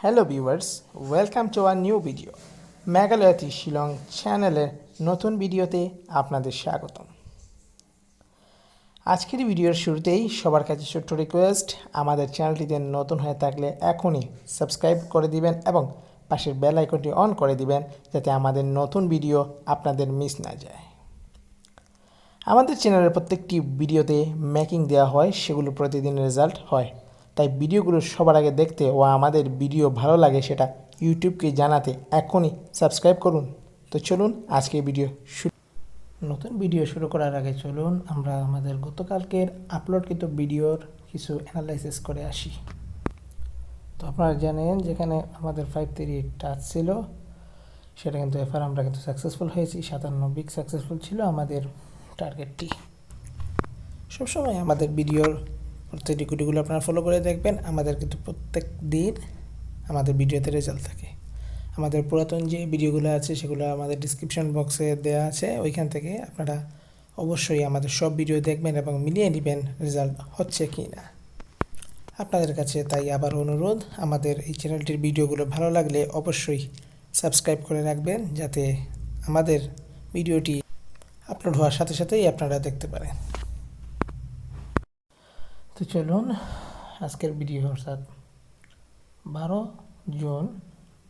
Hello viewers, welcome to our new video. মেঘালয়াতি শিলং চ্যানেলের নতুন ভিডিওতে আপনাদের স্বাগতম। আজকের ভিডিওর শুরুতেই সবার কাছে ছোট্ট রিকোয়েস্ট, আমাদের চ্যানেলটিতে নতুন হয়ে থাকলে এখনই সাবস্ক্রাইব করে দিবেন এবং পাশের বেল আইকনটি অন করে দিবেন যাতে আমাদের নতুন ভিডিও আপনাদের মিস না যায়। আমাদের চ্যানেলের প্রত্যেকটি ভিডিওতে মেকিং দেওয়া হয়, সেগুলো প্রতিদিন রেজাল্ট হয়। তাই ভিডিওগুলো সবার আগে দেখতে ও আমাদের ভিডিও ভালো লাগে সেটা ইউটিউবকে জানাতে এখনই সাবস্ক্রাইব করুন। তো চলুন আজকে ভিডিও নতুন ভিডিও শুরু করার আগে চলুন আমরা আমাদের গতকালকের আপলোডকৃত ভিডিওর কিছু অ্যানালাইসিস করে আসি। তো আপনারা জানেন যেখানে আমাদের 538 টাচ ছিল সেটা কিন্তু এফআর আমরা কিন্তু সাকসেসফুল হয়েছি, 97 সাকসেসফুল ছিল আমাদের টার্গেটটি। সবসময় আমাদের ভিডিওর প্রত্যেকটি ভিডিওগুলো আপনারা ফলো করে দেখবেন। আমাদের কিন্তু প্রত্যেক দিন আমাদের ভিডিওতে রেজাল্ট থাকে। আমাদের পুরাতন যে ভিডিওগুলো আছে সেগুলো আমাদের ডিসক্রিপশন বক্সে দেওয়া আছে, ওইখান থেকে আপনারা অবশ্যই আমাদের সব ভিডিও দেখবেন এবং মিলিয়ে নেবেন রেজাল্ট হচ্ছে কি না। আপনাদের কাছে তাই আবার অনুরোধ, আমাদের এই চ্যানেলটির ভিডিওগুলো ভালো লাগলে অবশ্যই সাবস্ক্রাইব করে রাখবেন যাতে আমাদের ভিডিওটি আপলোড হওয়ার সাথে সাথেই আপনারা দেখতে পারেন। তো চলুন আজকের ভিডিও অর্থাৎ 12 জুন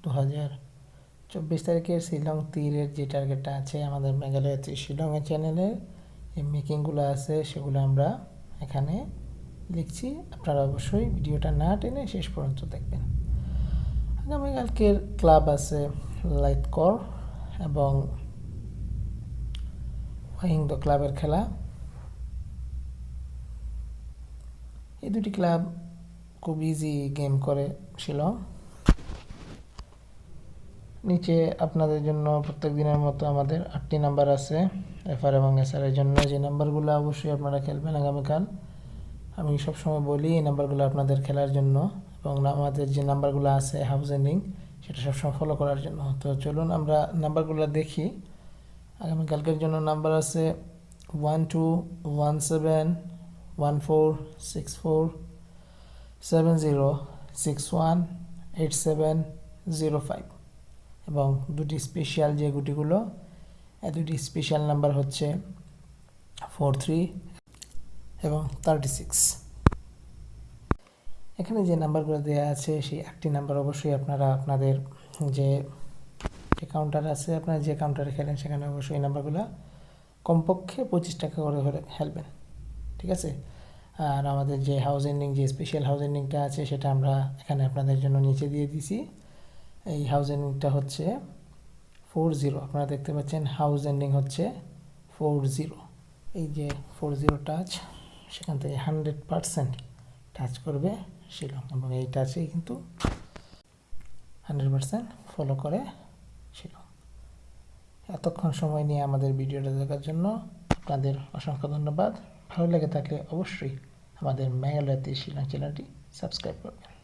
2024 তারিখের শিলং তীরের যে টার্গেটটা আছে আমাদের মেঘালয় শিলংয়ের চ্যানেলের এই মেকিংগুলো আছে সেগুলো আমরা এখানে লিখছি। আপনারা অবশ্যই ভিডিওটা না টেনে শেষ পর্যন্ত দেখবেন। আগামীকালকের ক্লাব আছে লাইটকর এবং ওয়াহিংদ ক্লাবের খেলা। এই দুটি ক্লাব খুব ইজি গেম করে শিলং। নিচে আপনাদের জন্য প্রত্যেক দিনের মতো আমাদের 8টি নাম্বার আছে এফআর এবং এসআর এর জন্য, যে নাম্বারগুলো অবশ্যই আপনারা খেলবেন আগামীকাল। আমি সবসময় বলি এই নাম্বারগুলো আপনাদের খেলার জন্য এবং আমাদের যে নাম্বারগুলো আছে হাউস এন্ডিং সেটা সবসময় ফলো করার জন্য। তো চলুন আমরা নাম্বারগুলো দেখি। আগামীকালকের জন্য নাম্বার আছে 12, 17, 14, 64, 70, 61, 87, 05 এবং দুটি স্পেশাল যে গুটিগুলো, এই দুটি স্পেশাল নাম্বার হচ্ছে 43 এবং 36। এখানে যে নাম্বারগুলো দেওয়া আছে সেই একটি নাম্বার অবশ্যই আপনারা আপনাদের যে কাউন্টার আছে, আপনারা যে কাউন্টারে খেলেন সেখানে অবশ্যই এই নাম্বারগুলো কমপক্ষে 25 টাকা করে খেলবেন, ঠিক আছে। আর আমাদের যে হাউস এন্ডিং, যে স্পেশাল হাউস এন্ডিংটা আছে সেটা আমরা এখানে আপনাদের জন্য নিচে দিয়ে দিছি। এই হাউস এন্ডিংটা হচ্ছে 40, আপনারা দেখতে পাচ্ছেন হাউস এন্ডিং হচ্ছে 40। এই যে 40 টাচ, সেখান থেকে 100% টাচ করবে শিলং এবং এই টাচেই কিন্তু 100% ফলো করে শিলং। এতক্ষণ সময় নিয়ে আমাদের ভিডিওটা দেখার জন্য আপনাদের অসংখ্য ধন্যবাদ। ভালো লেগে থাকলে অবশ্যই আমাদের মেঘালয়াতে শিলং চ্যানেলটি সাবস্ক্রাইব করবেন।